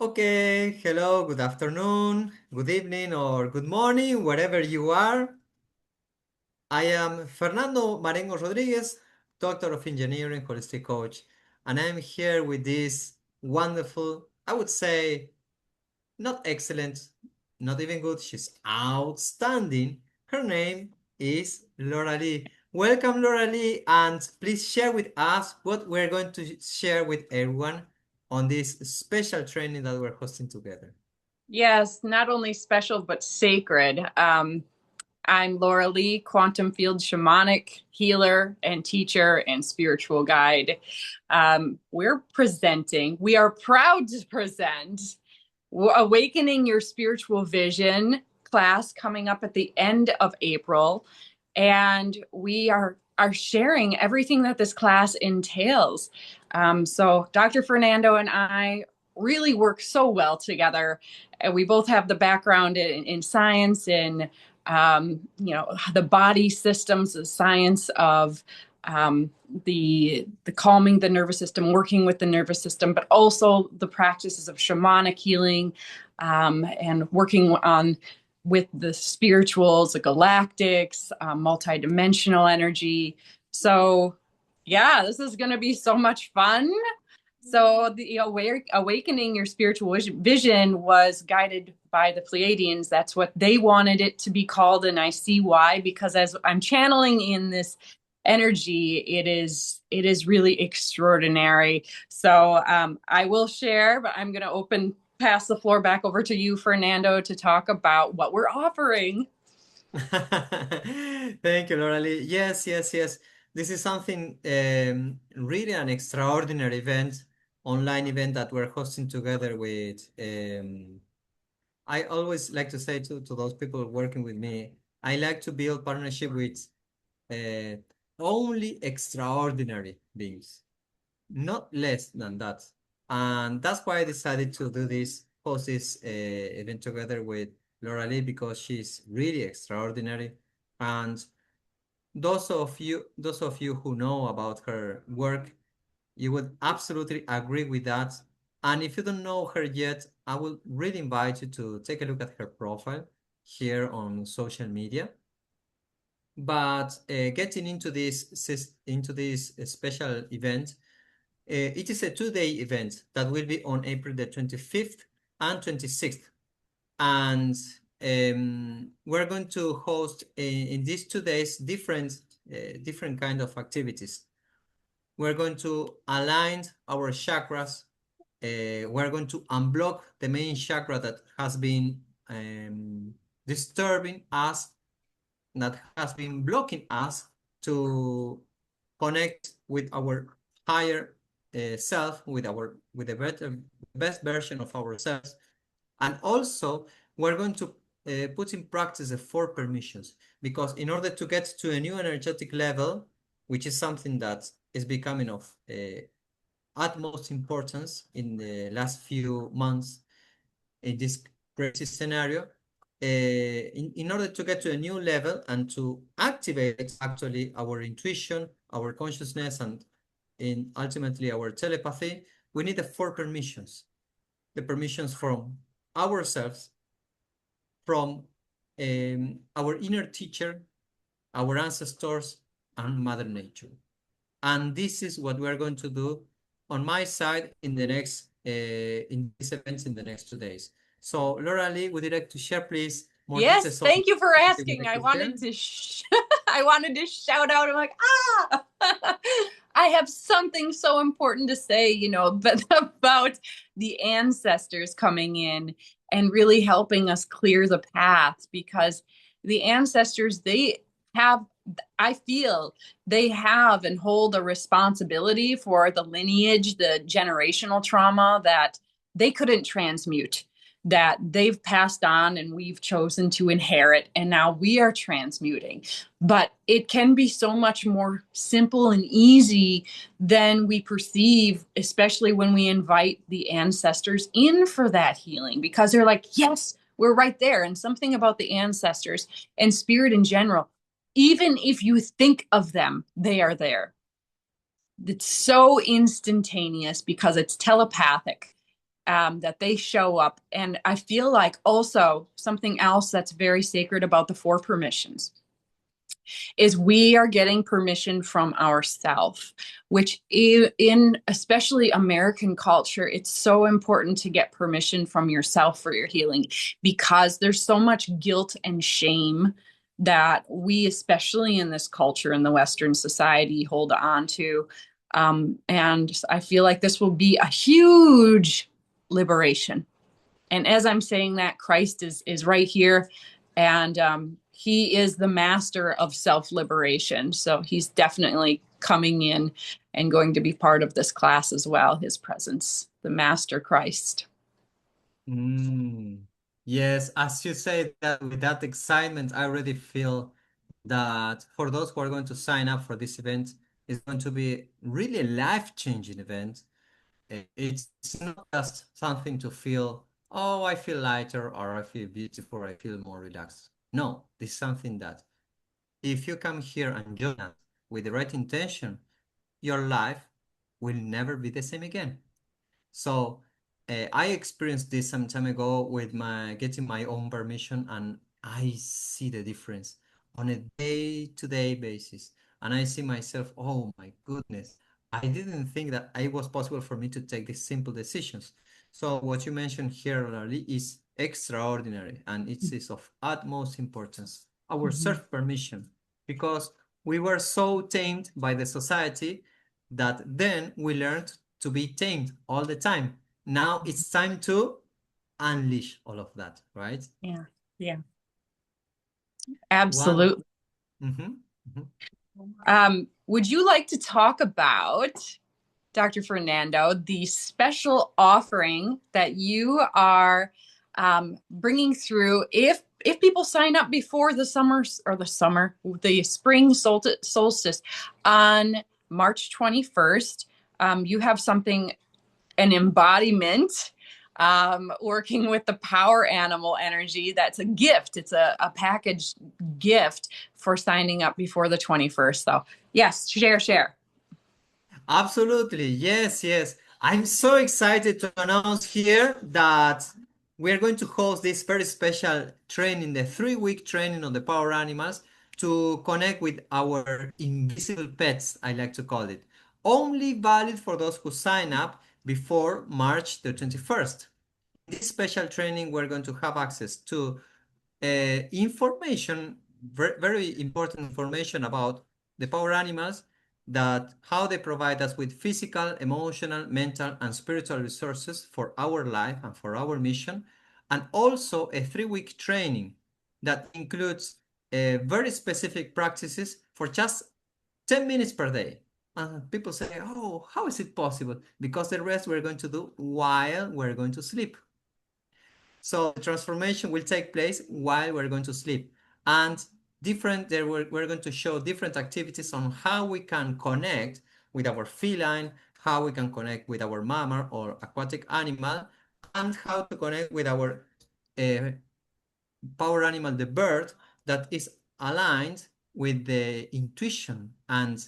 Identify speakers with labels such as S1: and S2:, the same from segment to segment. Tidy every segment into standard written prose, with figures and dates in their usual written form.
S1: Okay, hello, good afternoon, good evening, or good morning, wherever you are. I am Fernando Marengo Rodriguez, Doctor of Engineering, Holistic Coach, and I'm here with this wonderful, I would say, not excellent, not even good, she's outstanding. Her name is Laura Lee. Welcome, Laura Lee, and please share with us what we're going to share with everyone on this special training that we're hosting together.
S2: Yes, not only special, but sacred. I'm Laura Lee, quantum field shamanic healer and teacher and spiritual guide. We are proud to present Awakening Your Spiritual Vision class coming up at the end of April. And we are sharing everything that this class entails. So Dr. Fernando and I really work so well together. And we both have the background in science, in the body systems, the science of the calming the nervous system, working with the nervous system, but also the practices of shamanic healing, and working on with the spirituals, the galactics, multidimensional energy. So yeah, this is going to be so much fun. So the awakening your spiritual vision was guided by the Pleiadians. That's what they wanted it to be called, and I see why. Because as I'm channeling in this energy, it is really extraordinary. So I will share, but I'm going to pass the floor back over to you, Fernando, to talk about what we're offering.
S1: Thank you, Laura Lee. Yes, yes, yes. This is something really an extraordinary event, online event that we're hosting together with. I always like to say to those people working with me, I like to build partnership with uh, only extraordinary beings, not less than that. And that's why I decided to do this, host this event together with Laura Lee because she's really extraordinary. And those of you who know about her work, you would absolutely agree with that. And if you don't know her yet, I will really invite you to take a look at her profile here on social media. But getting into this special event, it is a 2-day event that will be on April the 25th and 26th. And we're going to host in these 2 days different kind of activities. We're going to align our chakras. We're going to unblock the main chakra that has been disturbing us, that has been blocking us to connect with our higher self, with the best version of ourselves. And also, we're going to put in practice the 4 permissions, because in order to get to a new energetic level, which is something that is becoming of utmost importance in the last few months in this crazy scenario, in order to get to a new level and to activate actually our intuition, our consciousness, and ultimately our telepathy, we need the 4 permissions. The permissions from ourselves, from our inner teacher, our ancestors, and Mother Nature. And this is what we're going to do on my side in the next in these events in the next 2 days. So, Laura Lee, would you like to share, please, more
S2: Yes,
S1: details of
S2: thank you for
S1: what you would
S2: asking.
S1: like
S2: I
S1: to share?
S2: wanted to I wanted to shout out. I'm like, I have something so important to say, but about the ancestors coming in and really helping us clear the path, because the ancestors, have I feel they have and hold a responsibility for the lineage, the generational trauma that they couldn't transmute, that they've passed on and we've chosen to inherit, and now we are transmuting. But it can be so much more simple and easy than we perceive, especially when we invite the ancestors in for that healing, because they're like, yes, we're right there. And something about the ancestors and spirit in general, even if you think of them, they are there. It's so instantaneous because it's telepathic. that they show up. And I feel like also something else that's very sacred about the four permissions is we are getting permission from ourself, which in especially American culture, it's so important to get permission from yourself for your healing, because there's so much guilt and shame that we, especially in this culture in the Western society, hold on to. And I feel like this will be a huge liberation. And as I'm saying that, Christ is right here, and he is the master of self-liberation. So he's definitely coming in and going to be part of this class as well, his presence, the master Christ.
S1: Yes, as you say that with that excitement, I already feel that for those who are going to sign up for this event, it's going to be really a life-changing event. It's not just something to feel, oh, I feel lighter, or I feel beautiful, or I feel more relaxed. No, this is something that if you come here and join us with the right intention, your life will never be the same again. So I experienced this some time ago with my getting my own permission, and I see the difference on a day-to-day basis. And I see myself, oh my goodness, I didn't think that it was possible for me to take these simple decisions. So what you mentioned here, Lali, is extraordinary, and it is of utmost importance. Our self-permission, because we were so tamed by the society that then we learned to be tamed all the time. Now it's time to unleash all of that, right?
S2: Yeah, yeah,
S1: Wow.
S2: absolutely.
S1: Mm-hmm. Mm-hmm.
S2: Would you like to talk about, Dr. Fernando, the special offering that you are bringing through if people sign up before the the spring solstice on March 21st? You have something, an embodiment, working with the power animal energy. That's a gift. It's a package gift for signing up before the 21st. So yes, share.
S1: Absolutely. Yes, yes. I'm so excited to announce here that we're going to host this very special training, the 3-week training on the power animals to connect with our invisible pets, I like to call it. Only valid for those who sign up before March the 21st. In this special training, we're going to have access to information, very important information about the power animals, that how they provide us with physical, emotional, mental, and spiritual resources for our life and for our mission, and also a 3-week training that includes very specific practices for just 10 minutes per day. And people say, oh, how is it possible? Because the rest we're going to do while we're going to sleep. So the transformation will take place while we're going to sleep. And we're going to show different activities on how we can connect with our feline, how we can connect with our mammal or aquatic animal, and how to connect with our uh, power animal, the bird, that is aligned with the intuition and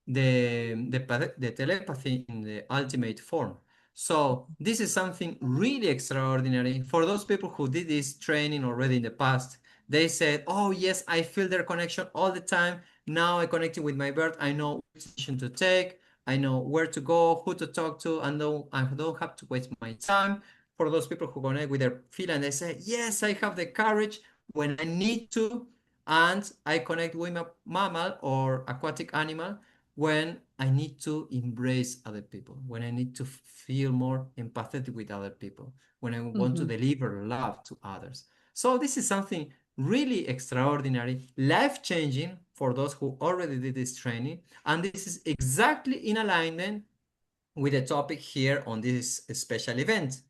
S1: the telepathy in the ultimate form. So this is something really extraordinary. For those people who did this training already in the past, they said, oh yes, I feel their connection all the time. Now I connected with my bird. I know which decision to take. I know where to go, who to talk to, and I don't have to waste my time. For those people who connect with their feeling, they say, yes, I have the courage when I need to, and I connect with my mammal or aquatic animal when I need to embrace other people, when I need to feel more empathetic with other people, when I want to deliver love to others. So this is something really extraordinary, life-changing for those who already did this training. And this is exactly in alignment with the topic here on this special event,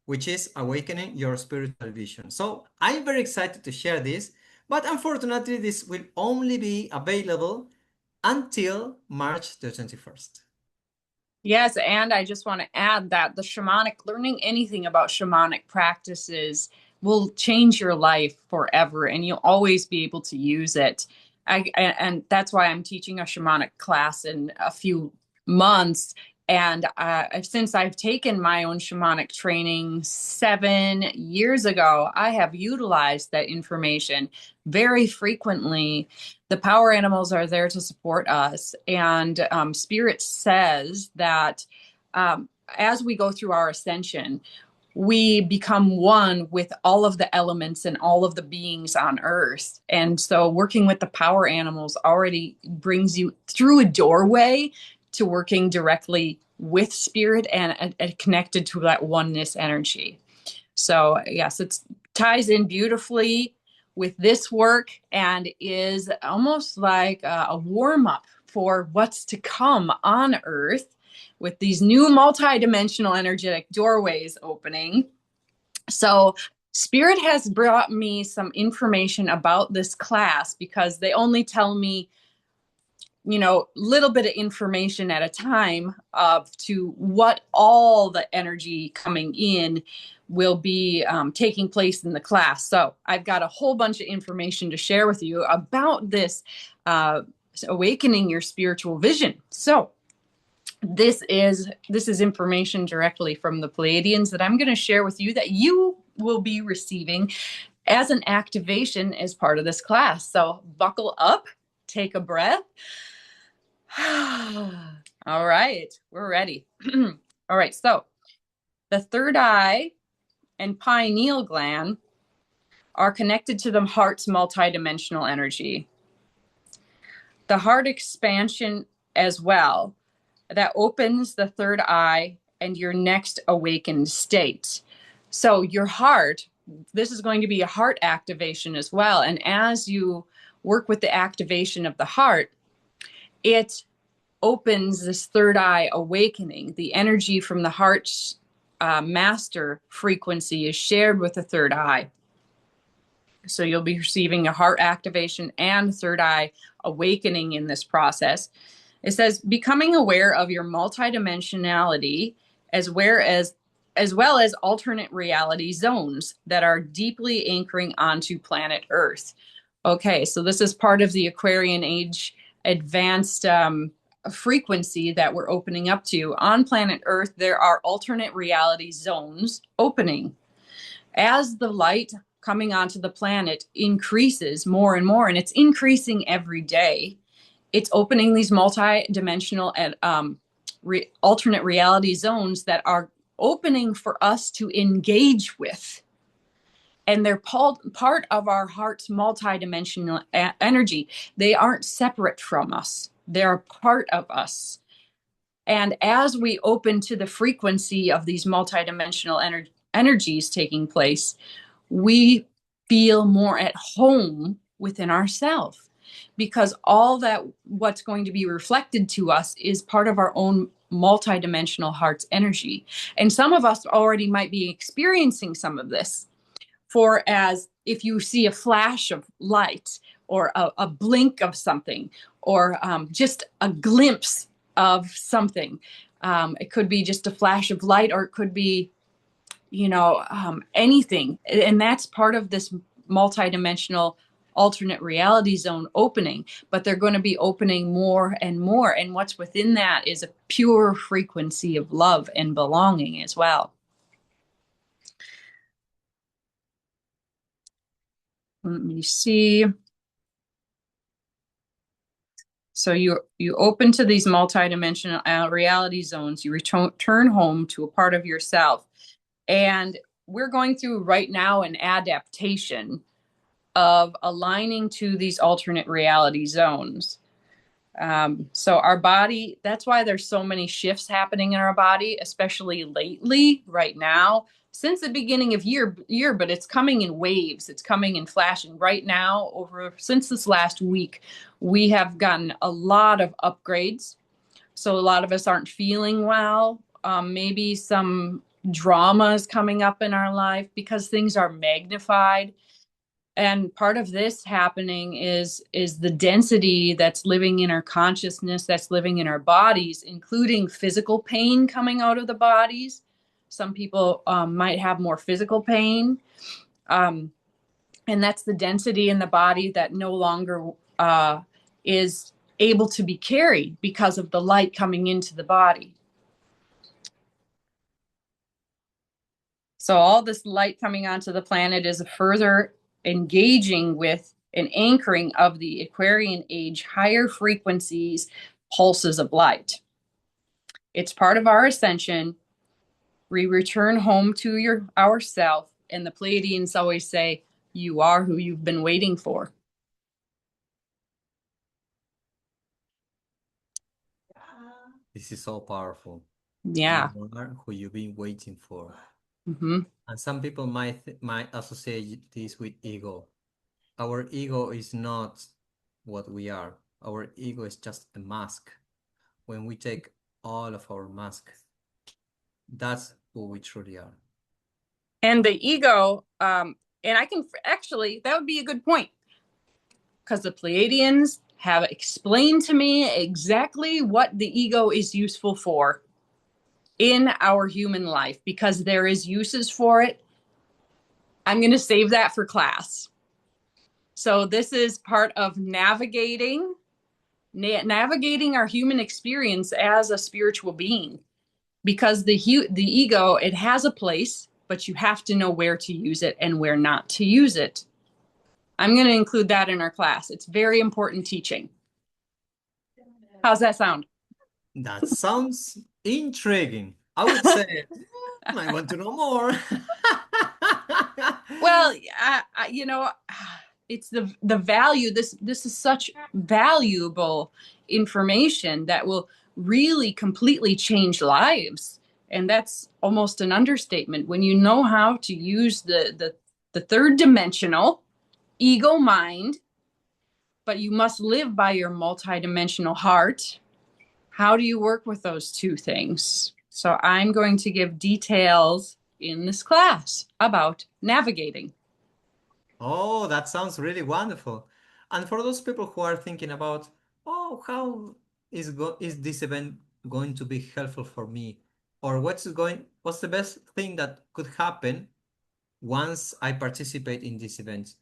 S1: which is awakening your spiritual vision. So I'm very excited to share this, but unfortunately, this will only be available until March the 21st.
S2: Yes, and I just want to add that learning anything about shamanic practices will change your life forever, and you'll always be able to use it. And that's why I'm teaching a shamanic class in a few months, And since I've taken my own shamanic training 7 years ago, I have utilized that information very frequently. The power animals are there to support us. And Spirit says that as we go through our ascension, we become one with all of the elements and all of the beings on earth. And so working with the power animals already brings you through a doorway to working directly with spirit and connected to that oneness energy. So yes, it ties in beautifully with this work and is almost like a warm-up for what's to come on earth with these new multidimensional energetic doorways opening. So Spirit has brought me some information about this class because they only tell me, you know, little bit of information at a time to what all the energy coming in will be taking place in the class. So I've got a whole bunch of information to share with you about this awakening your spiritual vision. So this is information directly from the Pleiadians that I'm going to share with you that you will be receiving as an activation as part of this class. So buckle up, take a breath. All right, we're ready. All right, so the third eye and pineal gland are connected to the heart's multidimensional energy. The heart expansion as well, that opens the third eye and your next awakened state. So your heart, this is going to be a heart activation as well. And as you work with the activation of the heart, it opens this third eye awakening. The energy from the heart's master frequency is shared with the third eye. So you'll be receiving a heart activation and third eye awakening in this process. It says, becoming aware of your multidimensionality as well as alternate reality zones that are deeply anchoring onto planet Earth. Okay, so this is part of the Aquarian Age advanced frequency that we're opening up to. On planet Earth, there are alternate reality zones opening. As the light coming onto the planet increases more and more, and it's increasing every day, it's opening these multi-dimensional and alternate reality zones that are opening for us to engage with. And they're part of our heart's multi-dimensional energy. They aren't separate from us. They're part of us. And as we open to the frequency of these multi-dimensional energies taking place, we feel more at home within ourselves, because all that what's going to be reflected to us is part of our own multidimensional heart's energy. And some of us already might be experiencing some of this. For as if you see a flash of light or a blink of something, or just a glimpse of something. It could be just a flash of light, or it could be, anything. And that's part of this multidimensional alternate reality zone opening, but they're going to be opening more and more. And what's within that is a pure frequency of love and belonging as well. Let me see. So you open to these multidimensional reality zones, you return home to a part of yourself. And we're going through right now an adaptation of aligning to these alternate reality zones. So our body, that's why there's so many shifts happening in our body, especially lately, right now, since the beginning of year, but it's coming in waves. It's coming in flashing right now. Since this last week, we have gotten a lot of upgrades. So a lot of us aren't feeling well. Maybe some drama is coming up in our life because things are magnified. And part of this happening is the density that's living in our consciousness, that's living in our bodies, including physical pain coming out of the bodies. Some people might have more physical pain. And that's the density in the body that no longer is able to be carried because of the light coming into the body. So all this light coming onto the planet is a further engaging with an anchoring of the Aquarian Age higher frequencies, pulses of light. It's part of our ascension. We return home to ourself, and the Pleiadians always say, you are who you've been waiting for.
S1: This is so powerful.
S2: Yeah.
S1: You are who you've been waiting for.
S2: Mm-hmm.
S1: And some people might associate this with ego. Our ego is not what we are. Our ego is just a mask. When we take all of our mask, that's who we truly are.
S2: And the ego, and I can actually, that would be a good point, because the Pleiadians have explained to me exactly what the ego is useful for in our human life, because there is uses for it. I'm going to save that for class. So this is part of navigating our human experience as a spiritual being, because the ego, it has a place, but you have to know where to use it and where not to use it. I'm going to include that in our class. It's very important teaching. How's that sound?
S1: That sounds intriguing. I would say I want to know more.
S2: Well, it's the value. This is such valuable information that will really completely change lives. And that's almost an understatement when you know how to use the third dimensional ego mind, but you must live by your multidimensional heart. How do you work with those two things? So I'm going to give details in this class about navigating.
S1: Oh, that sounds really wonderful. And for those people who are thinking about, oh, how is this event going to be helpful for me? Or what's the best thing that could happen once I participate in this event?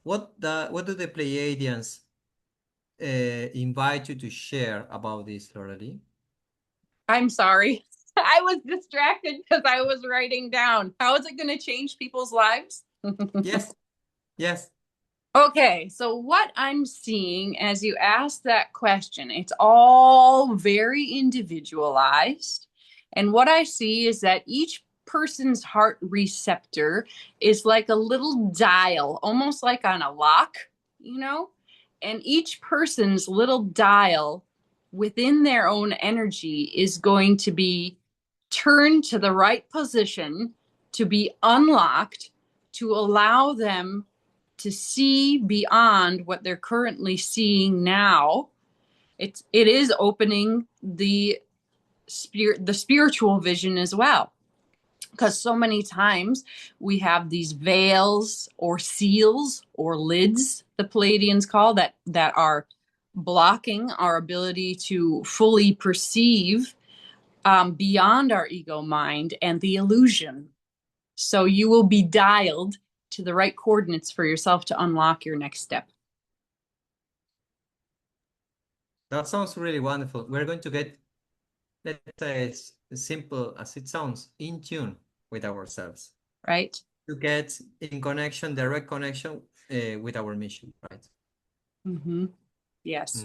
S1: What do the Pleiadians invite you to share about this, Loralie?
S2: I'm sorry. I was distracted because I was writing down. How is it going to change people's lives?
S1: Yes, yes.
S2: Okay, so what I'm seeing as you ask that question, it's all very individualized. And what I see is that each person's heart receptor is like a little dial, almost like on a lock, you know? And each person's little dial within their own energy is going to be turned to the right position to be unlocked to allow them to see beyond what they're currently seeing now. It is opening the spiritual vision as well, because so many times we have these veils or seals or lids, the Pleiadians call that are blocking our ability to fully perceive beyond our ego mind and the illusion. So you will be dialed to the right coordinates for yourself to unlock your next step.
S1: That sounds really wonderful. We're going to get, let's say, as simple as it sounds, in tune with ourselves.
S2: Right?
S1: To get in connection, direct connection with our mission, right?
S2: Mm-hmm. Yes.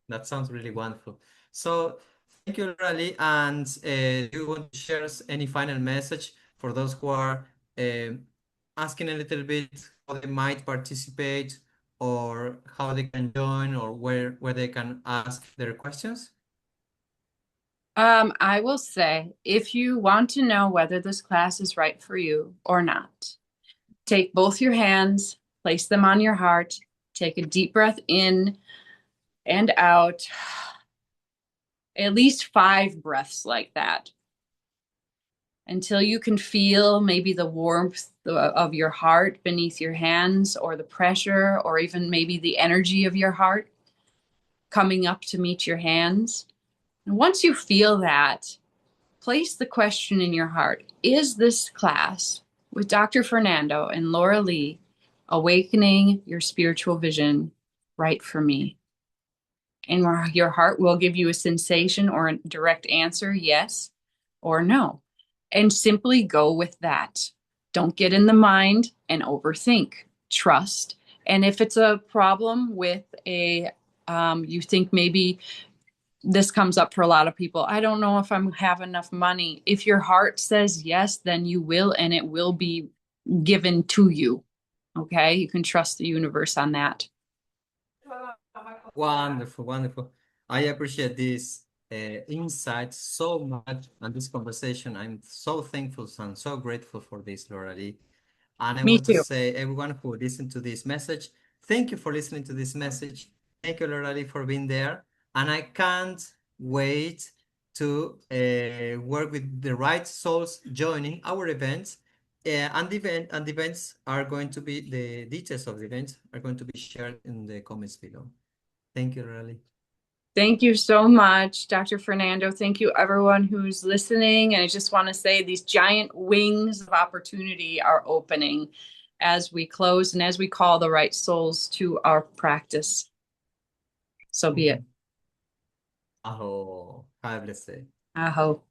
S1: That sounds really wonderful. So thank you, Rally. And do you want to share any final message for those who are asking a little bit how they might participate or how they can join or where they can ask their questions?
S2: I will say, if you want to know whether this class is right for you or not, take both your hands, place them on your heart, take a deep breath in and out, at least 5 breaths like that, until you can feel maybe the warmth of your heart beneath your hands, or the pressure, or even maybe the energy of your heart coming up to meet your hands. And once you feel that, place the question in your heart: is this class with Dr. Fernando and Loralie, Awakening Your Spiritual Vision, right for me? And your heart will give you a sensation or a direct answer, yes or no. And simply go with that. Don't get in the mind and overthink. Trust. And if it's a problem with you think maybe this comes up for a lot of people. I don't know if I'm have enough money. If your heart says yes, then you will, and it will be given to you. Okay. You can trust the universe on that.
S1: Wonderful, wonderful. I appreciate this insight so much and this conversation. I'm so thankful and so grateful for this, Laura Lee. And I
S2: Me
S1: want to
S2: too.
S1: say, everyone who listened to this message, thank you for listening to this message. Thank you, Laura Lee, for being there. And I can't wait to work with the right souls joining our events. And the events are going to be, the details of the events are going to be shared in the comments below. Thank you, Laura Lee.
S2: Thank you so much, Dr. Fernando. Thank you, everyone who's listening. And I just want to say these giant wings of opportunity are opening as we close and as we call the right souls to our practice. So be it.
S1: Aho. Have a blessed day.
S2: Aho.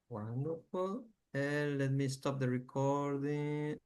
S1: Wonderful. Let me stop the recording.